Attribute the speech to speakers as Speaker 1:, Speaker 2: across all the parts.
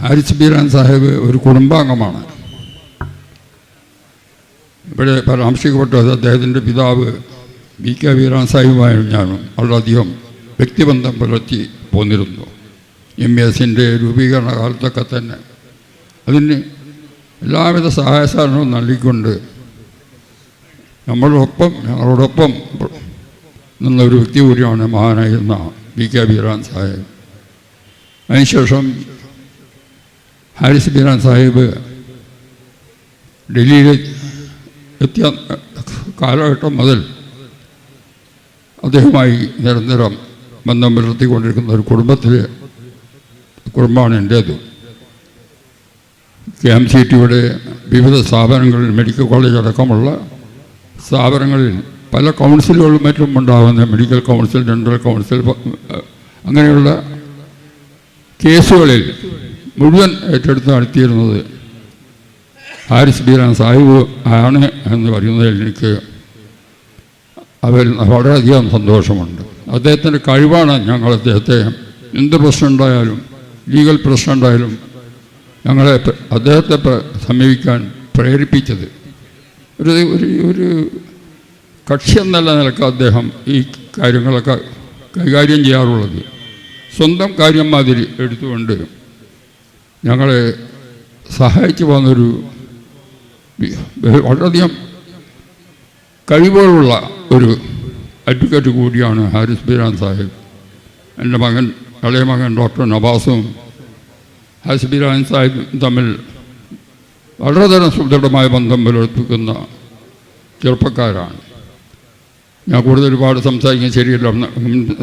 Speaker 1: ഹാരിസ് ബീരാൻ സാഹിബ് ഒരു കുടുംബാംഗമാണ്. ഇവിടെ പരാമർശിക്കപ്പെട്ടത് അദ്ദേഹത്തിൻ്റെ പിതാവ് BK ബീരാൻ സാഹിബുമായും ഞാനും വളരെയധികം വ്യക്തിബന്ധം പുലർത്തി പോന്നിരുന്നു. MASൻ്റെ രൂപീകരണ കാലത്തൊക്കെ തന്നെ അതിന് എല്ലാവിധ സഹായ സഹകരണവും നൽകിക്കൊണ്ട് ഞങ്ങളോടൊപ്പം നിന്നൊരു വ്യക്തി കൂടിയാണ് മഹാനായിരുന്ന BK ബീരാൻ സാഹിബ്. അതിനുശേഷം ഹാരിസ് ബീരാൻ സാഹിബ് ഡൽഹിയിൽ എത്തിയ കാലഘട്ടം മുതൽ അദ്ദേഹവുമായി നിരന്തരം ബന്ധം പുലർത്തിക്കൊണ്ടിരിക്കുന്ന ഒരു കുടുംബമാണ് എൻ്റേത്. KMCTയുടെ വിവിധ സ്ഥാപനങ്ങളിൽ, മെഡിക്കൽ കോളേജ് അടക്കമുള്ള സ്ഥാപനങ്ങളിൽ പല കൗൺസിലുകളും മറ്റും ഉണ്ടാകുന്ന മെഡിക്കൽ കൗൺസിൽ, ഡെൻ്റൽ കൗൺസിൽ, അങ്ങനെയുള്ള കേസുകളിൽ മുഴുവൻ ഏറ്റെടുത്ത് നടത്തിയിരുന്നത് ഹാരിസ് ബീരാൻ സാഹിബ് ആണ് എന്ന് പറയുന്നതിൽ എനിക്ക് വളരെയധികം സന്തോഷമുണ്ട്. അദ്ദേഹത്തിൻ്റെ കഴിവാണ് ഞങ്ങൾ അദ്ദേഹത്തെ എന്ത് പ്രശ്നം ഉണ്ടായാലും, ലീഗൽ പ്രശ്നം ഉണ്ടായാലും അദ്ദേഹത്തെ സമീപിക്കാൻ പ്രേരിപ്പിച്ചത്. ഒരു കക്ഷി എന്നുള്ള നിലക്ക് അദ്ദേഹം ഈ കാര്യങ്ങളൊക്കെ കൈകാര്യം ചെയ്യാറുള്ളത് സ്വന്തം കാര്യം മാതിരി എടുത്തുകൊണ്ട് ഞങ്ങളെ സഹായിച്ചു പോകുന്നൊരു വളരെയധികം കഴിവുകളുള്ള ഒരു അഡ്വക്കേറ്റ് കൂടിയാണ് ഹാരിസ് ബീരാൻ സാഹിബ്. എൻ്റെ ഇളയ മകൻ ഡോക്ടർ നവാസും ഹാരിസ് ബീരാൻ സാഹിബും തമ്മിൽ വളരെതരം സുദൃഢമായ ബന്ധം പുലർത്തിക്കുന്ന ചെറുപ്പക്കാരാണ്. ഞാൻ കൂടുതൽ ഒരുപാട് സംസാരിക്കാൻ ശരിയല്ല.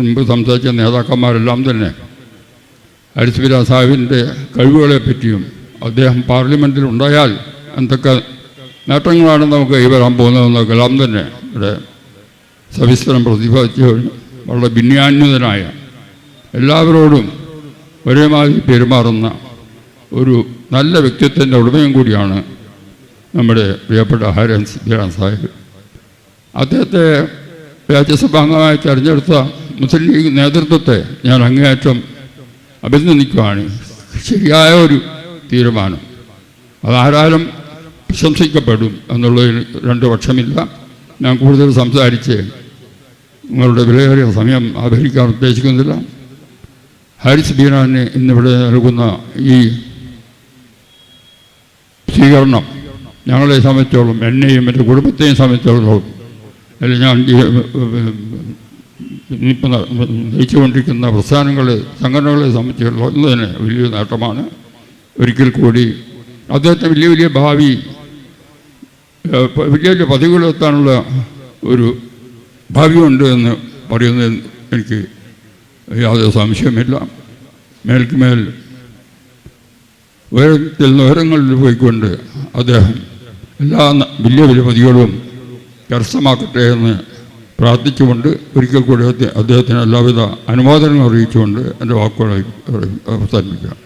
Speaker 1: മുമ്പ് സംസാരിച്ച നേതാക്കന്മാരെല്ലാം തന്നെ ഹാരിസ് ബീരാൻ സാഹിബിൻ്റെ കഴിവുകളെ പറ്റിയും അദ്ദേഹം പാർലമെൻറ്റിൽ ഉണ്ടായാൽ എന്തൊക്കെ നേട്ടങ്ങളാണ് നമുക്ക് കൈവരാൻ പോകുന്നതെന്നൊക്കെ എല്ലാം തന്നെ ഇവിടെ സവിസ്തരം പ്രതിപാദിച്ച് വളരെ ഭിന്നാന്യതനായ, എല്ലാവരോടും ഒരേമാതിരി പെരുമാറുന്ന ഒരു നല്ല വ്യക്തിത്വത്തിൻ്റെ ഉടമയും കൂടിയാണ് നമ്മുടെ പ്രിയപ്പെട്ട ഹാരിസ് ബീരാൻ സാഹിബ്. അദ്ദേഹത്തെ രാജ്യസഭാ അംഗമായി തെരഞ്ഞെടുത്ത മുസ്ലിം ലീഗ് നേതൃത്വത്തെ ഞാൻ അങ്ങേയറ്റം അഭിനന്ദിക്കുകയാണ്. ശരിയായ ഒരു തീരുമാനം. അതാരാലും പ്രശംസിക്കപ്പെടും എന്നുള്ളതിൽ രണ്ട് പക്ഷമില്ല. ഞാൻ കൂടുതൽ സംസാരിച്ച് നിങ്ങളുടെ വിലയേറിയ സമയം അപഹരിക്കാൻ ഉദ്ദേശിക്കുന്നില്ല. ഹാരിസ് ബീരാന് ഇന്നിവിടെ നൽകുന്ന ഈ സ്വീകരണം ഞങ്ങളെ സംബന്ധിച്ചോളം, എന്നെയും എൻ്റെ കുടുംബത്തെയും സംബന്ധിച്ചോളം, അല്ലെങ്കിൽ ഞാൻ ഇപ്പം നയിച്ചുകൊണ്ടിരിക്കുന്ന സംഘടനകളെ സംബന്ധിച്ചുള്ളതിന് വലിയ നേട്ടമാണ്. ഒരിക്കൽ കൂടി അദ്ദേഹത്തിന് വലിയ ഭാവി, വലിയ പദവികളെത്താനുള്ള ഒരു ഭാവിയുണ്ട് എന്ന് പറയുന്നതിൽ എനിക്ക് യാതൊരു സംശയമില്ല. മേൽക്കുമേൽ ഉയരങ്ങളിൽ പോയിക്കൊണ്ട് അദ്ദേഹം എല്ലാ വലിയ പദവികളും കരസ്ഥമാക്കട്ടെ എന്ന് പ്രാർത്ഥിച്ചുകൊണ്ട് ഒരിക്കൽ കൂടി അദ്ദേഹത്തിന് എല്ലാവിധ അനുമോദനങ്ങൾ അറിയിച്ചുകൊണ്ട് എൻ്റെ വാക്കുകൾ അവസാനിപ്പിക്കാം.